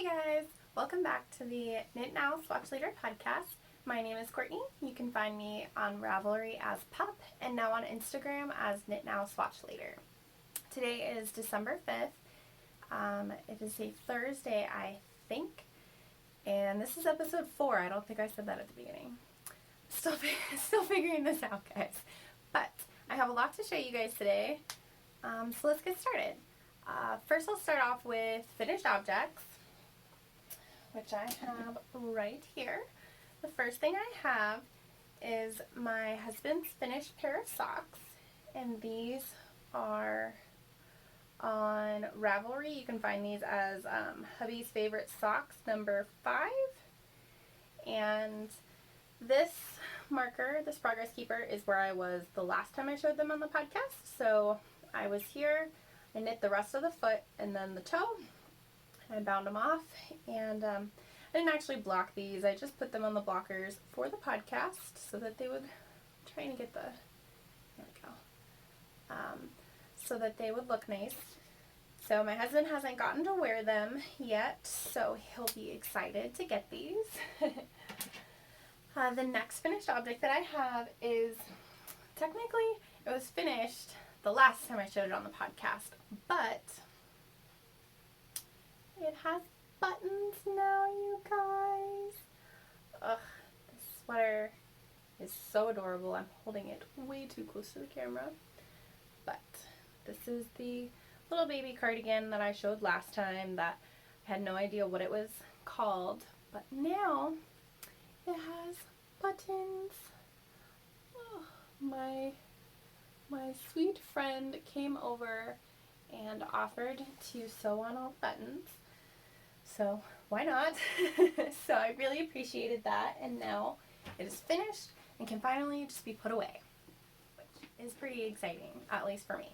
guys! Welcome back to the Knit Now Swatch Leader podcast. My name is Courtney. You can find me on Ravelry as Pup and now on Instagram as Knit Now Swatch Leader. Today is December 5th. It is a Thursday, I think, and this is episode 4. I don't think I said that at the beginning. Still figuring this out, guys. But I have a lot to show you guys today, so let's get started. First I'll start off with finished objects, which I have right here. The first thing I have is my husband's finished pair of socks, and these are on Ravelry. You can find these as hubby's favorite socks number 5, and this marker, this progress keeper, is where I was the last time I showed them on the podcast. So I was here, I knit the rest of the foot and then the toe. I bound them off, and I didn't actually block these. I just put them on the blockers for the podcast so that they would, trying to get the, there we go, so that they would look nice. So my husband hasn't gotten to wear them yet, so he'll be excited to get these. The next finished object that I have is, technically it was finished the last time I showed it on the podcast, but it has buttons now, you guys. Ugh, this sweater is so adorable. I'm holding it way too close to the camera. But this is the little baby cardigan that I showed last time that I had no idea what it was called. But now it has buttons. Oh, my sweet friend came over and offered to sew on all the buttons. So why not? So I really appreciated that, and now it is finished and can finally just be put away, which is pretty exciting, at least for me.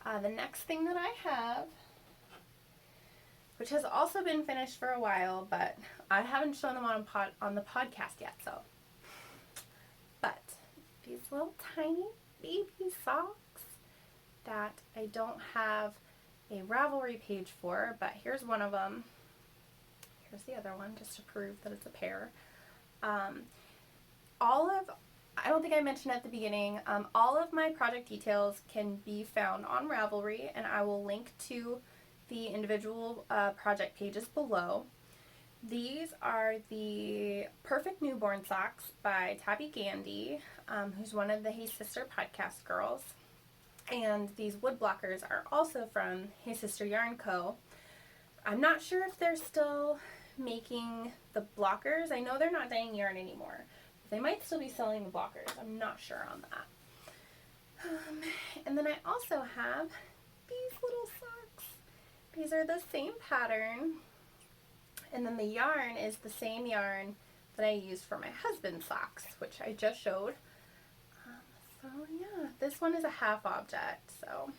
The next thing that I have, which has also been finished for a while, but I haven't shown them on the podcast yet, so. But these little tiny baby socks that I don't have a Ravelry page for, but here's one of them. Here's the other one, just to prove that it's a pair. I don't think I mentioned at the beginning, all of my project details can be found on Ravelry, and I will link to the individual project pages below. These are the Perfect Newborn Socks by Tabby Gandy, who's one of the Hey Sister podcast girls. And these wood blockers are also from Hey Sister Yarn Co. I'm not sure if they're still making the blockers. I know they're not dyeing yarn anymore. They might still be selling the blockers. I'm not sure on that. And then I also have these little socks. These are the same pattern. And then the yarn is the same yarn that I used for my husband's socks, which I just showed. So yeah, this one is a half object, so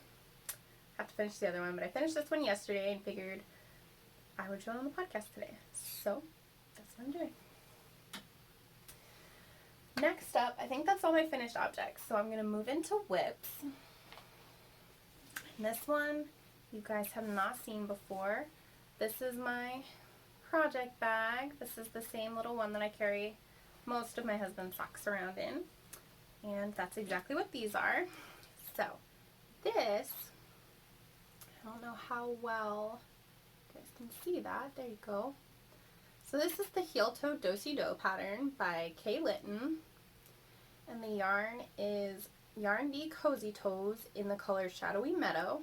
I have to finish the other one. But I finished this one yesterday and figured I would show it on the podcast today. So that's what I'm doing. Next up, I think that's all my finished objects, so I'm going to move into whips. And this one you guys have not seen before. This is my project bag. This is the same little one that I carry most of my husband's socks around in. And that's exactly what these are. So this, I don't know how well you guys can see that. There you go. So this is the Heel Toe Do-Si-Do pattern by Kay Litton. And the yarn is Yarn Bee Cozy Toes in the color Shadowy Meadow.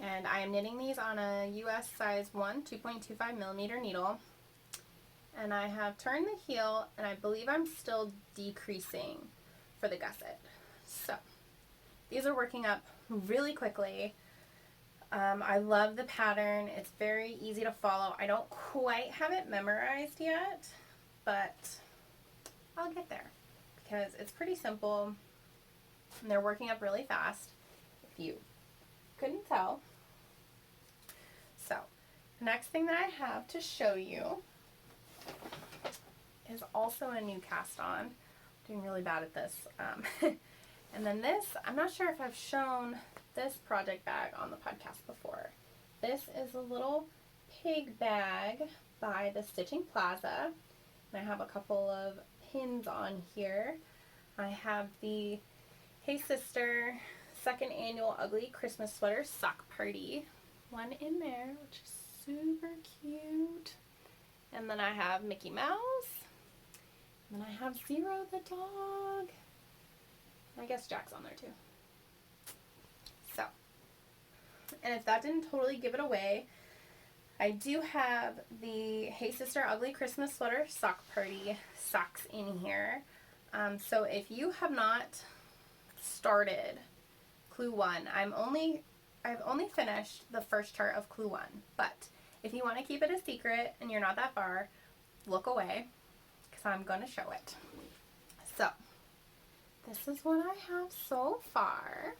And I am knitting these on a US size 1 2.25 millimeter needle. And I have turned the heel, and I believe I'm still decreasing for the gusset. So these are working up really quickly. I love the pattern. It's very easy to follow. I don't quite have it memorized yet, but I'll get there because it's pretty simple and they're working up really fast, if you couldn't tell. So the next thing that I have to show you is also a new cast on. I'm doing really bad at this. And then this, I'm not sure if I've shown this project bag on the podcast before. This is a little pig bag by the Stitching Plaza. And I have a couple of pins on here. I have the Hey Sister second annual Ugly Christmas Sweater Sock Party one in there, which is super cute. And then I have Mickey Mouse. And then I have Zero the dog. I guess Jack's on there too. So, and if that didn't totally give it away, I do have the Hey Sister Ugly Christmas Sweater Sock Party socks in here. So if you have not started Clue 1, I've only finished the first chart of Clue 1, but if you want to keep it a secret and you're not that far, look away because I'm going to show it. So, this is what I have so far.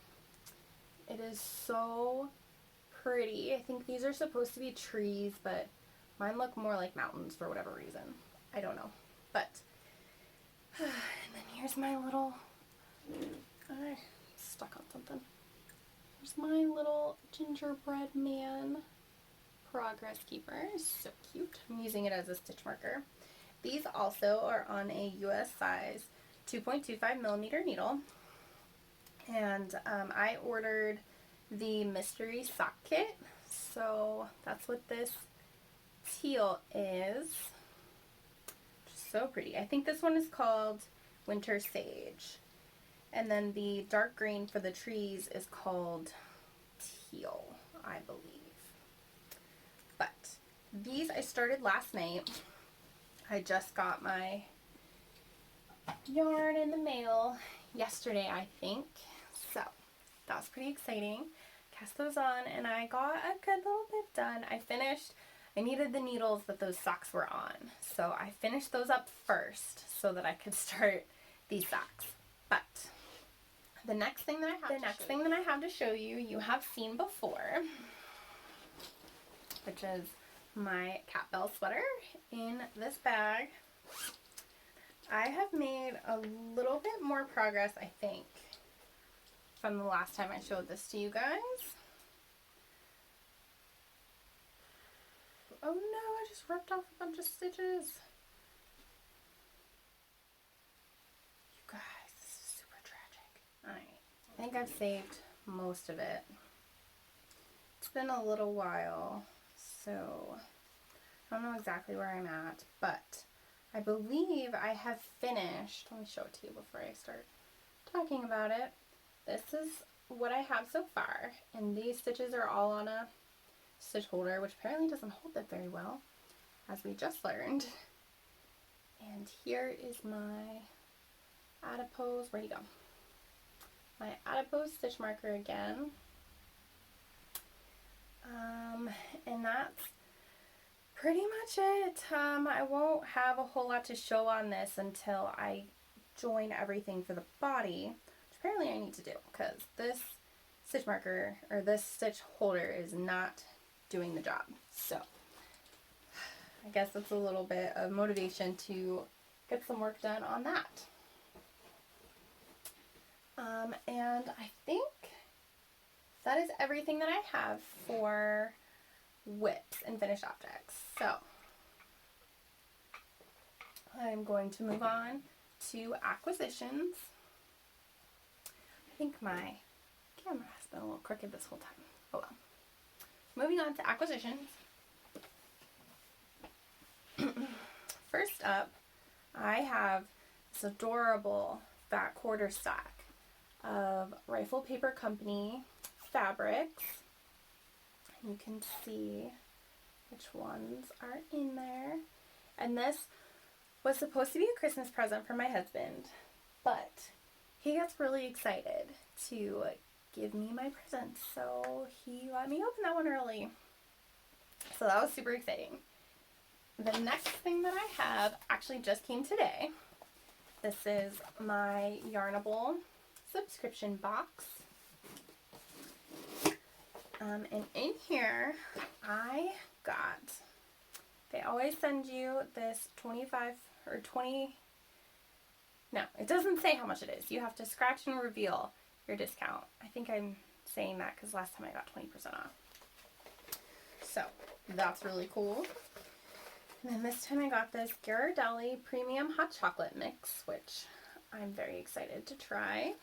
It is so pretty. I think these are supposed to be trees, but mine look more like mountains for whatever reason. I don't know. But, and then here's my little, I stuck on something. Here's my little gingerbread man progress keeper. So cute. I'm using it as a stitch marker. These also are on a US size 2.25 millimeter needle. And I ordered the mystery sock kit. So that's what this teal is. So pretty. I think this one is called Winter Sage. And then the dark green for the trees is called Teal, I believe. But these I started last night. I just got my yarn in the mail yesterday, I think. So that was pretty exciting. Cast those on and I got a good little bit done. I needed the needles that those socks were on. So I finished those up first so that I could start these socks. But the next thing that I have to show you, you have seen before, which is my cat bell sweater in this bag. I have made a little bit more progress, I think, from the last time I showed this to you guys. Oh no, I just ripped off a bunch of stitches. You guys, this is super tragic. Alright, I think I've saved most of it. It's been a little while, so I don't know exactly where I'm at, but I believe I have finished. Let me show it to you before I start talking about it. This is what I have so far, and these stitches are all on a stitch holder, which apparently doesn't hold it very well, as we just learned. And here is my adipose, where'd he go? My adipose stitch marker again. And that's pretty much it. I won't have a whole lot to show on this until I join everything for the body, which apparently I need to do, because this stitch marker, or this stitch holder, is not doing the job. So I guess that's a little bit of motivation to get some work done on that. And I think that is everything that I have for whips and finished objects. So I'm going to move on to acquisitions. I think my camera has been a little crooked this whole time. Oh well. Moving on to acquisitions. First up, I have this adorable fat quarter stack of Rifle Paper Company fabrics. You can see which ones are in there. And this was supposed to be a Christmas present for my husband, but he gets really excited to give me my present, so he let me open that one early. So that was super exciting. The next thing that I have actually just came today. This is my Yarnable subscription box. And in here, I got, they always send you this 25 or 20, no, it doesn't say how much it is. You have to scratch and reveal your discount. I think I'm saying that because last time I got 20% off. So, That's really cool. And then this time I got this Ghirardelli Premium Hot Chocolate Mix, which I'm very excited to try.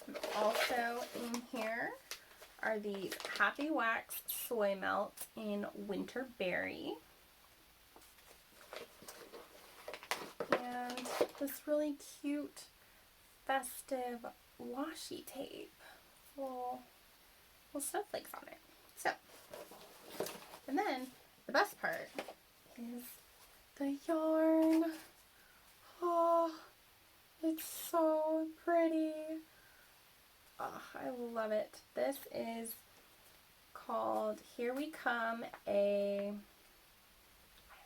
And also in here are these Happy Wax Soy Melt in Winter Berry. And this really cute festive washi tape. Little snowflakes on it. So, and then the best part is the yarn. Oh, it's so pretty. Oh, I love it. This is called Here We Come, I have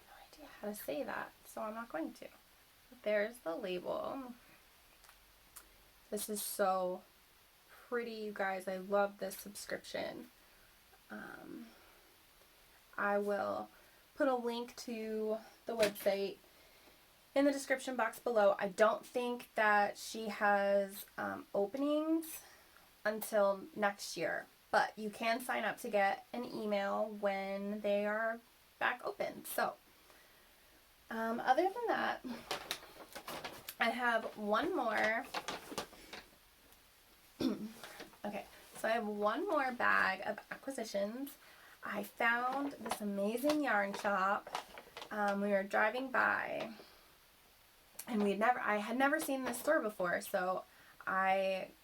no idea how to say that, so I'm not going to. But there's the label. This is so pretty, you guys. I love this subscription. I will put a link to the website in the description box below. I don't think that she has openings until next year, but you can sign up to get an email when they are back open. So, other than that, I have one more. Okay, so I have one more bag of acquisitions. I found this amazing yarn shop. We were driving by, and I had never seen this store before, so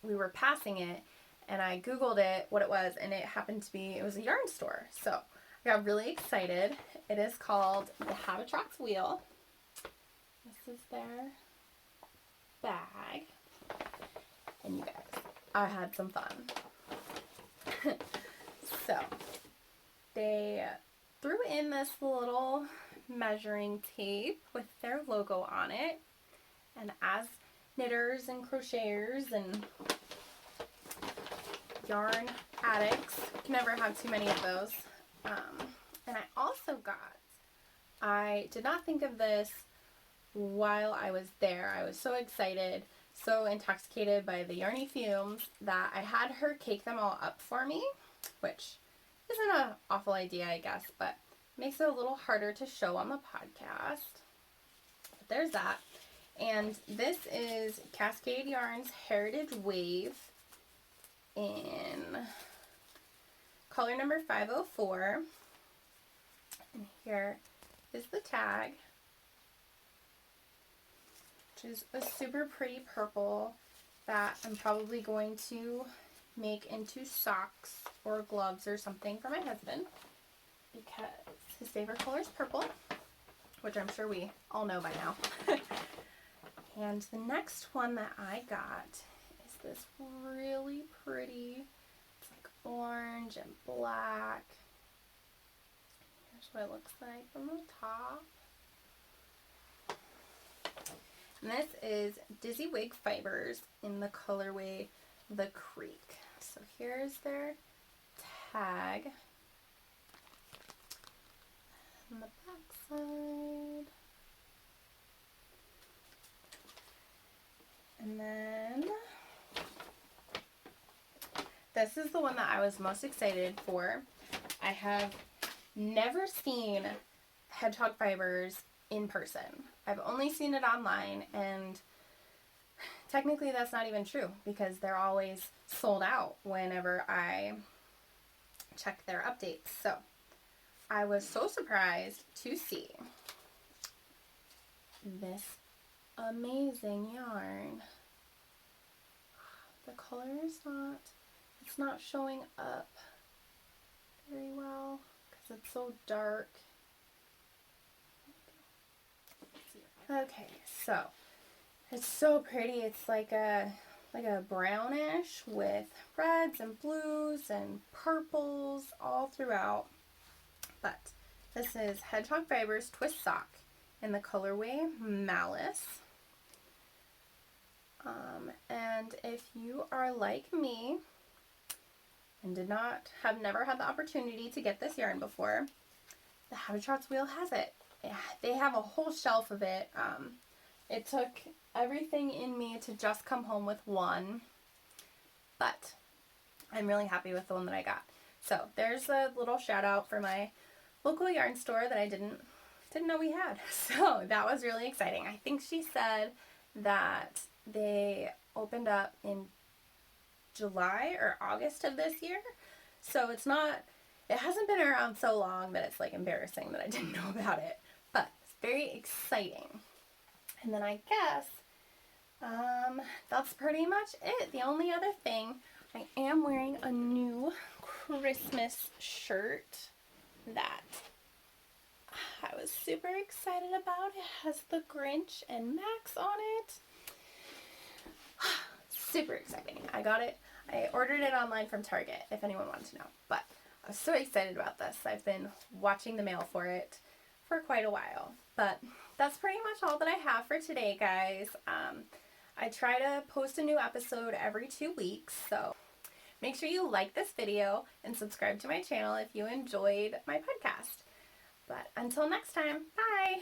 we were passing it, and I googled it, what it was, and it happened to be, it was a yarn store. So I got really excited. It is called the Habetrot's Wheel. This is their bag. And you guys, I had some fun. So they threw in this little measuring tape with their logo on it, and as knitters and crocheters and yarn addicts, you can never have too many of those. And I also I did not think of this while I was there. I was so excited, so intoxicated by the yarny fumes that I had her cake them all up for me, which isn't an awful idea, I guess, but makes it a little harder to show on the podcast. But there's that. And this is Cascade Yarn's Heritage Wave in color number 504. And here is the tag, which is a super pretty purple that I'm probably going to make into socks or gloves or something for my husband, because his favorite color is purple, which I'm sure we all know by now. And the next one that I got is this really pretty, it's like orange and black. Here's what it looks like from the top. And this is Dizzy Wig Fibers in the colorway The Creek. So here's their tag on the back side. And then this is the one that I was most excited for. I have never seen Hedgehog fibers in person. I've only seen it online, and technically that's not even true because they're always sold out whenever I check their updates. So I was so surprised to see this amazing yarn. The color is it's not showing up very well because it's so dark. Okay, so it's so pretty. It's like a brownish with reds and blues and purples all throughout. But this is Hedgehog Fibers Twist Sock in the colorway Malice. And if you are like me and have never had the opportunity to get this yarn before, the Habetrot's Wheel has it. They have a whole shelf of it. It took everything in me to just come home with one, but I'm really happy with the one that I got. So there's a little shout out for my local yarn store that I didn't know we had. So that was really exciting. I think she said that they opened up in July or August of this year. So it hasn't been around so long that it's like embarrassing that I didn't know about it. But it's very exciting. And then I guess that's pretty much it. The only other thing, I am wearing a new Christmas shirt that I was super excited about. It has the Grinch and Max on it. Super exciting. I got it. I ordered it online from Target, if anyone wanted to know. But I was so excited about this. I've been watching the mail for it for quite a while. But that's pretty much all that I have for today, guys. I try to post a new episode every 2 weeks, so make sure you like this video and subscribe to my channel if you enjoyed my podcast. But until next time, bye!